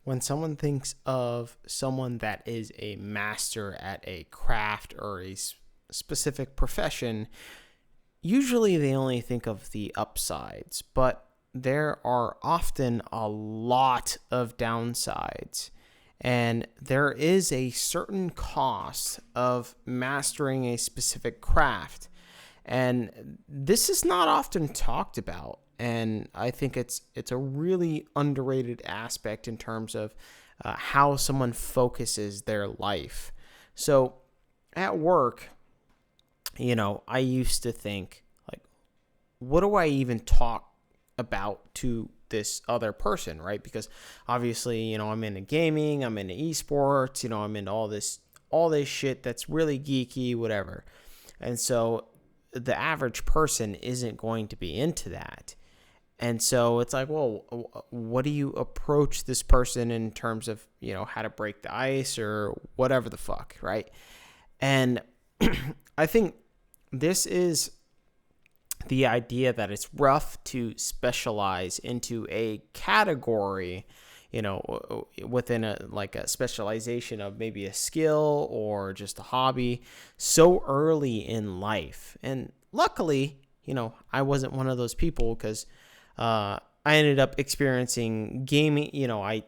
when someone thinks of someone that is a master at a craft or a specific profession, usually they only think of the upsides, but there are often a lot of downsides. And there is a certain cost of mastering a specific craft. And this is not often talked about. And I think it's a really underrated aspect in terms of how someone focuses their life. So at work, I used to think, like, what do I even talk about to this other person, right? Because obviously, I'm into gaming, I'm into esports, I'm into all this shit that's really geeky, whatever. And so the average person isn't going to be into that. And so it's like, well, what do you approach this person in terms of, how to break the ice or whatever the fuck, right? And I think this is the idea that it's rough to specialize into a category, within a specialization of maybe a skill or just a hobby so early in life. And luckily, I wasn't one of those people because I ended up experiencing gaming. I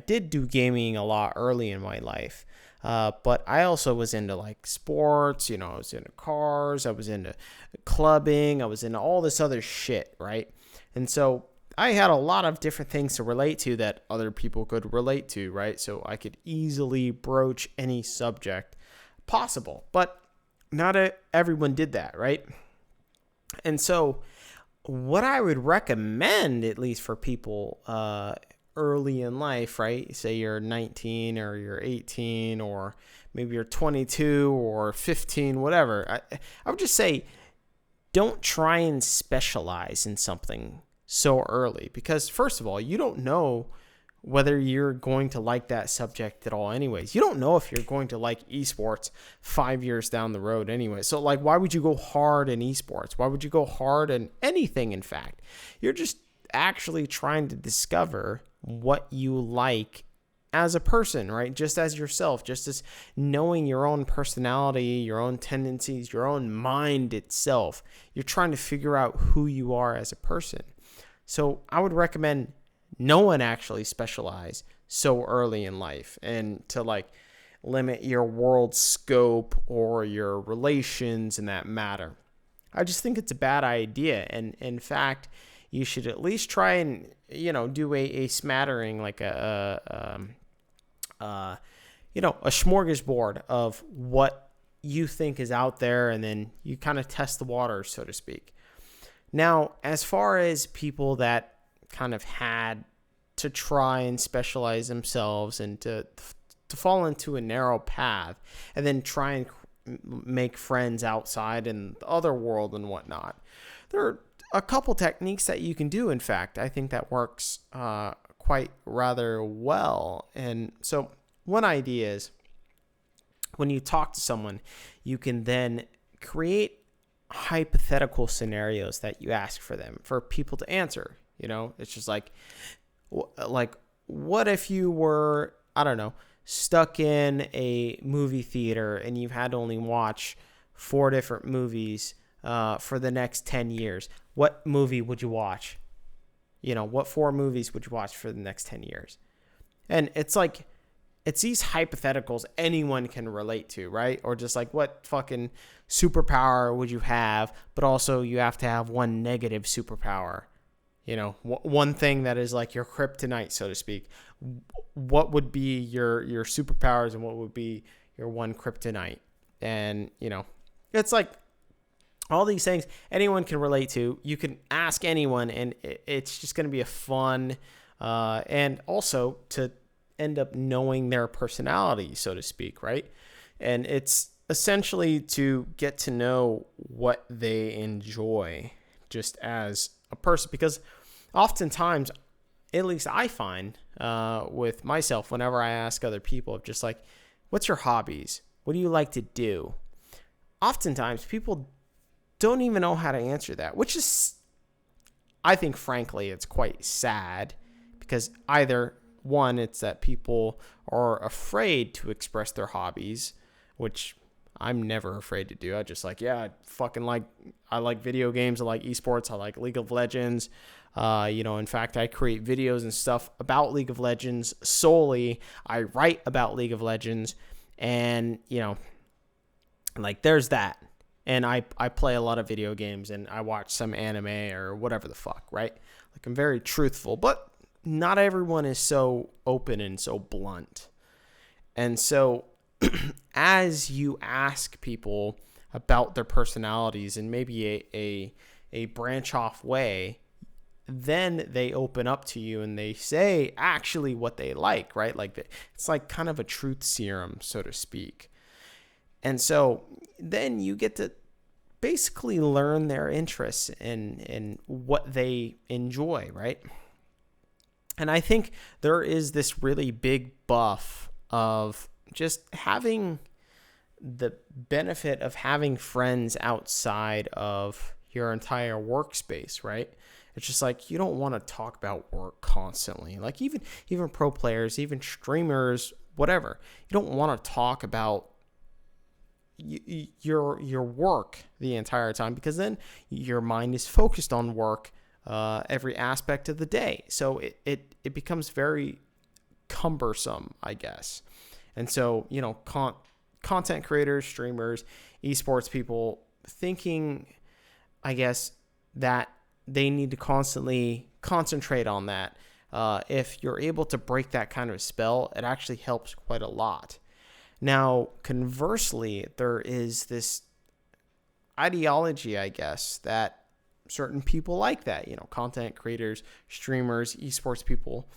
did do gaming a lot early in my life. But I also was into like sports, I was into cars, I was into clubbing, I was into all this other shit, right? And so I had a lot of different things to relate to that other people could relate to, right? So I could easily broach any subject possible, but not everyone did that, right? And so what I would recommend, at least for people, early in life, right? Say you're 19 or you're 18 or maybe you're 22 or 15, whatever. I would just say don't try and specialize in something so early because, first of all, you don't know whether you're going to like that subject at all anyways. You don't know if you're going to like esports 5 years down the road anyway. So, like, why would you go hard in esports? Why would you go hard in anything, in fact? You're just actually trying to discover what you like as a person, right? Just as yourself, just as knowing your own personality, your own tendencies, your own mind itself. You're trying to figure out who you are as a person. So I would recommend no one actually specialize so early in life and to limit your world scope or your relations in that matter. I just think it's a bad idea. And in fact, you should at least try and, do a smattering, like a smorgasbord of what you think is out there. And then you kind of test the waters, so to speak. Now, as far as people that kind of had to try and specialize themselves and to fall into a narrow path and then try and make friends outside in the other world and whatnot, there are a couple techniques that you can do. In fact, I think that works quite rather well. And so one idea is when you talk to someone, you can then create hypothetical scenarios that you ask for them, for people to answer. It's just like, what if you were, I don't know, stuck in a movie theater and you had to only watch 4 different movies for the next 10 years? What movie would you watch? What 4 movies would you watch for the next 10 years? And it's these hypotheticals anyone can relate to, right? Or just like, what fucking superpower would you have? But also you have to have one negative superpower. One thing that is like your kryptonite, so to speak. What would be your superpowers and what would be your one kryptonite? And, it's like all these things anyone can relate to. You can ask anyone, and it's just going to be a fun and also to end up knowing their personality, so to speak, right? And it's essentially to get to know what they enjoy just as a person, because oftentimes, at least I find with myself, whenever I ask other people, just like, what's your hobbies? What do you like to do? Oftentimes, people don't even know how to answer that, which is, I think, frankly, it's quite sad because either one, it's that people are afraid to express their hobbies, which I'm never afraid to do. I just I like video games. I like esports. I like League of Legends. In fact, I create videos and stuff about League of Legends solely. I write about League of Legends, and, there's that. And I play a lot of video games, and I watch some anime or whatever the fuck, right? Like, I'm very truthful, but not everyone is so open and so blunt. And so as you ask people about their personalities in maybe a branch off way, then they open up to you and they say actually what they like, right? Like, it's like kind of a truth serum, so to speak. And so then you get to basically learn their interests and what they enjoy, right? And I think there is this really big buff of just having the benefit of having friends outside of your entire workspace, right? It's just like, you don't want to talk about work constantly. Like, even pro players, even streamers, whatever. You don't want to talk about your work the entire time, because then your mind is focused on work every aspect of the day. So it becomes very cumbersome, I guess. And so, content creators, streamers, esports people thinking, I guess, that they need to constantly concentrate on that. If you're able to break that kind of spell, it actually helps quite a lot. Now, conversely, there is this ideology, I guess, that certain people like that, content creators, streamers, esports people,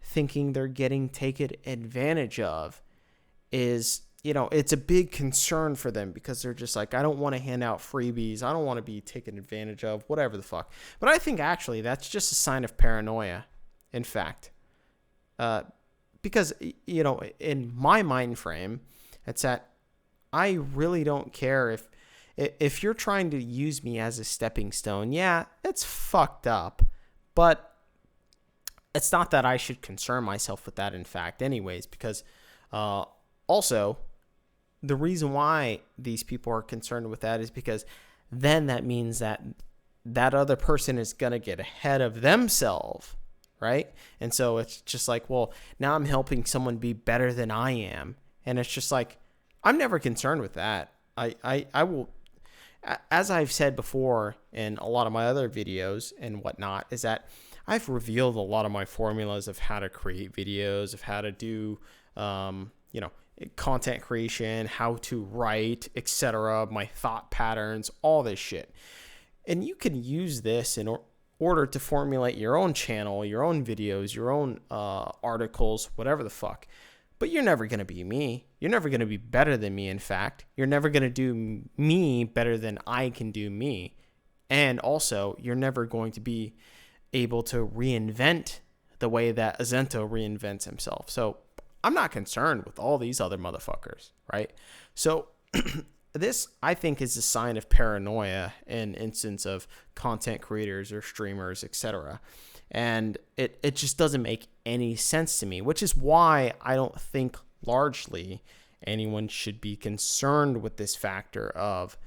thinking they're getting taken advantage of is, it's a big concern for them, because they're just like, I don't want to hand out freebies. I don't want to be taken advantage of, whatever the fuck. But I think actually that's just a sign of paranoia, in fact. Because, in my mind frame, it's that I really don't care if you're trying to use me as a stepping stone. Yeah, it's fucked up, but it's not that I should concern myself with that, in fact, anyways, because also the reason why these people are concerned with that is because then that means that other person is going to get ahead of themselves, right? And so it's just like, well, now I'm helping someone be better than I am. And it's just like, I'm never concerned with that. I will, as I've said before in a lot of my other videos and whatnot, is that I've revealed a lot of my formulas of how to create videos, of how to do, content creation, how to write, etc., my thought patterns, all this shit. And you can use this in order to formulate your own channel, your own videos, your own articles, whatever the fuck. But you're never going to be me. You're never going to be better than me, in fact. You're never going to do me better than I can do me. And also, you're never going to be able to reinvent the way that Izento reinvents himself. So I'm not concerned with all these other motherfuckers, right? So this, I think, is a sign of paranoia in instance of content creators or streamers, etc. And it just doesn't make any sense to me, which is why I don't think largely anyone should be concerned with this factor of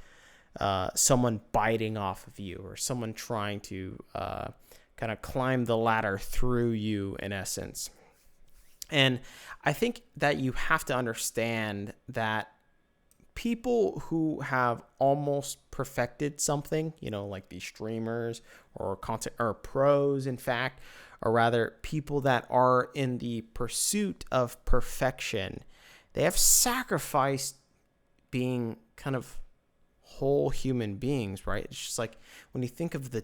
someone biting off of you, or someone trying to kind of climb the ladder through you, in essence. And I think that you have to understand that people who have almost perfected something, like these streamers or content or pros, in fact, or rather people that are in the pursuit of perfection, they have sacrificed being kind of whole human beings, right? It's just like when you think of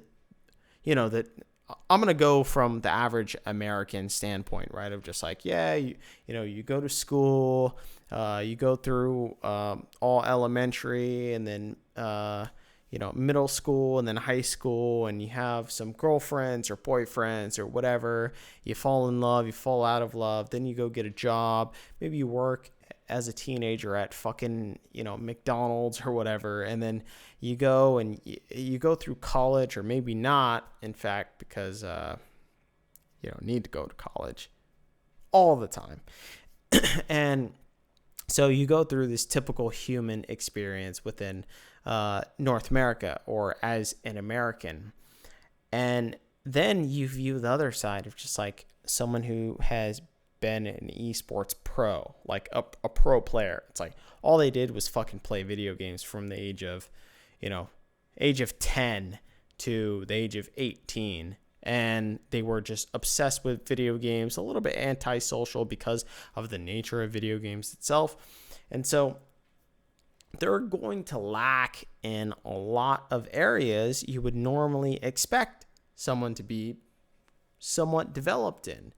I'm going to go from the average American standpoint, right? Of just like, yeah, you go to school, you go through all elementary, and then, middle school, and then high school, and you have some girlfriends or boyfriends or whatever. You fall in love, you fall out of love, then you go get a job. Maybe you work as a teenager at fucking, McDonald's or whatever. And then you go and you go through college, or maybe not, in fact, because you don't need to go to college. all the time. And so you go through this typical human experience within North America or as an American. And then you view the other side of just like someone who has been an esports pro, like a pro player. It's like all they did was fucking play video games from the age of 10 to the age of 18. And they were just obsessed with video games, a little bit antisocial because of the nature of video games itself. And so they're going to lack in a lot of areas you would normally expect someone to be somewhat developed in.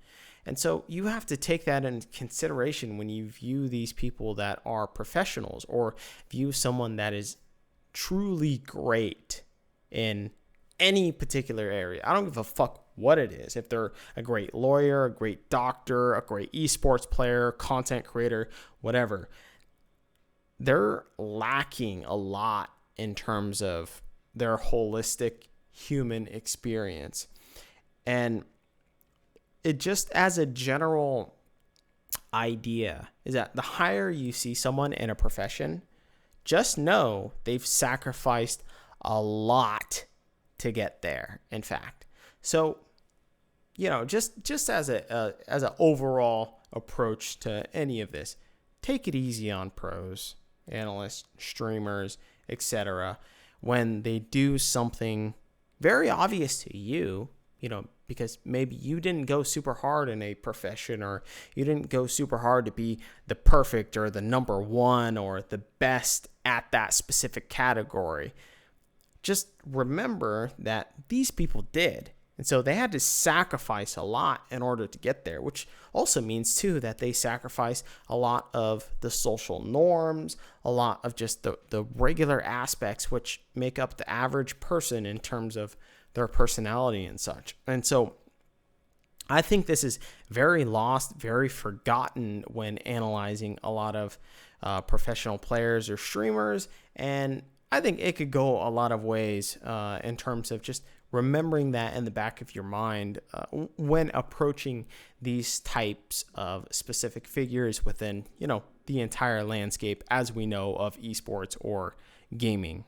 And so you have to take that into consideration when you view these people that are professionals or view someone that is truly great in any particular area. I don't give a fuck what it is. If they're a great lawyer, a great doctor, a great esports player, content creator, whatever, they're lacking a lot in terms of their holistic human experience. And it just as a general idea is that the higher you see someone in a profession, just know they've sacrificed a lot to get there, in fact. So, just as an overall approach to any of this, take it easy on pros, analysts, streamers, etc. when they do something very obvious to you, because maybe you didn't go super hard in a profession, or you didn't go super hard to be the perfect or the number one or the best at that specific category. Just remember that these people did. And so they had to sacrifice a lot in order to get there, which also means, too, that they sacrificed a lot of the social norms, a lot of just the regular aspects which make up the average person in terms of their personality and such. And so I think this is very lost, very forgotten when analyzing a lot of professional players or streamers. And I think it could go a lot of ways in terms of just remembering that in the back of your mind when approaching these types of specific figures within, the entire landscape as we know of esports or gaming.